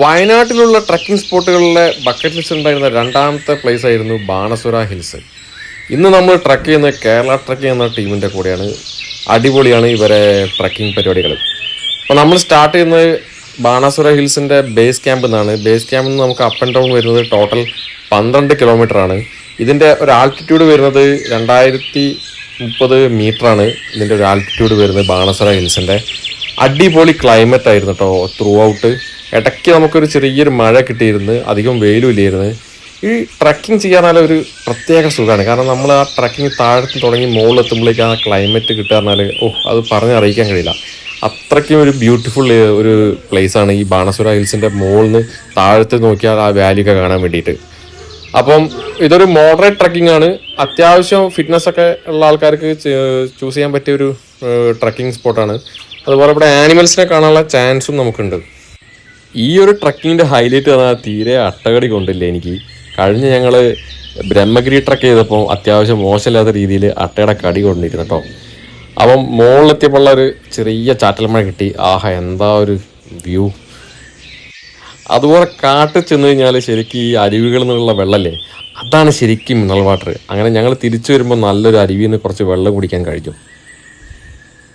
വയനാട്ടിലുള്ള trekking സ്പോട്ടുകളിലെ bucket list ഉണ്ടായിരുന്ന രണ്ടാമത്തെ place ആയിരുന്നു ബാണസുര ഹിൽസ്. ഇന്ന് നമ്മൾ ട്രക്ക് ചെയ്യുന്ന കേരള ട്രക്കിംഗ് എന്ന ടീമിൻ്റെ കൂടെയാണ്. അടിപൊളിയാണ് ഇവരെ ട്രക്കിംഗ് പരിപാടികൾ. അപ്പോൾ നമ്മൾ സ്റ്റാർട്ട് ചെയ്യുന്നത് ബാണസുര ഹിൽസിൻ്റെ ബേസ് ക്യാമ്പിൽ നിന്നാണ്. ബേസ് ക്യാമ്പിൽ നിന്ന് നമുക്ക് അപ്പ് ആൻഡ് ഡൗൺ വരുന്നത് ടോട്ടൽ 12 കിലോമീറ്റർ ആണ്. ഇതിൻ്റെ ഒരു ആൾട്ടിറ്റ്യൂഡ് വരുന്നത് 2030 മീറ്ററാണ്. ഇതിൻ്റെ ഒരു ആൾട്ടിറ്റ്യൂഡ് വരുന്നത് ബാണസുര ഹിൽസിൻ്റെ. അടിപൊളി ക്ലൈമറ്റ് ആയിരുന്നു കേട്ടോ ത്രൂ ഔട്ട്. ഇടയ്ക്ക് നമുക്കൊരു ചെറിയൊരു മഴ കിട്ടിയിരുന്നു, അധികം വെയിലും ഇല്ലായിരുന്നു. ഈ ട്രക്കിംഗ് ചെയ്യാൻ ഒരു പ്രത്യേക സുഖമാണ്. കാരണം നമ്മൾ ആ ട്രക്കിംഗ് താഴത്ത് തുടങ്ങി മുകളിലെത്തുമ്പോഴേക്ക് ആ ക്ലൈമറ്റ് കിട്ടുക പറഞ്ഞാൽ അത് പറഞ്ഞറിയിക്കാൻ കഴിയില്ല. അത്രയ്ക്കും ഒരു ബ്യൂട്ടിഫുൾ ഒരു പ്ലേസാണ് ഈ ബാണസുര ഹിൽസിൻ്റെ മുകളിൽ നിന്ന് താഴത്ത് നോക്കിയാൽ ആ വാലിയൊക്കെ കാണാൻ വേണ്ടിയിട്ട്. അപ്പം ഇതൊരു മോഡറേറ്റ് ട്രക്കിംഗ് ആണ്. അത്യാവശ്യം ഫിറ്റ്നസ് ഒക്കെ ഉള്ള ആൾക്കാർക്ക് ചൂസ് ചെയ്യാൻ പറ്റിയ ഒരു ട്രക്കിംഗ് സ്പോട്ടാണ്. അതുപോലെ ഇവിടെ ആനിമൽസിനെ കാണാനുള്ള ചാൻസും നമുക്കുണ്ട്. ഈ ഒരു ട്രക്കിങ്ങിൻ്റെ ഹൈലൈറ്റ് പറഞ്ഞാൽ തീരെ അട്ടകടി കൊണ്ടില്ല എനിക്ക്. കഴിഞ്ഞ് ഞങ്ങൾ ബ്രഹ്മഗിരി ട്രക്ക് ചെയ്തപ്പോൾ അത്യാവശ്യം മോശമില്ലാത്ത രീതിയിൽ അട്ടയുടെ കടി കൊണ്ടിരുന്നു കേട്ടോ. അപ്പം മുകളിലെത്തിയപ്പോൾ ഒരു ചെറിയ ചാറ്റൽ മഴ കിട്ടി. ആഹാ, എന്താ ഒരു വ്യൂ! അതുപോലെ കാട്ടിൽ ചെന്ന് കഴിഞ്ഞാൽ ശരിക്കും ഈ അരുവികളിൽ നിന്നുള്ള വെള്ളമല്ലേ, അതാണ് ശരിക്കും മിനറൽ വാട്ടർ. അങ്ങനെ ഞങ്ങൾ തിരിച്ചു വരുമ്പോൾ നല്ലൊരു അരുവിയിൽ നിന്ന് കുറച്ച് വെള്ളം കുടിക്കാൻ കഴിഞ്ഞു.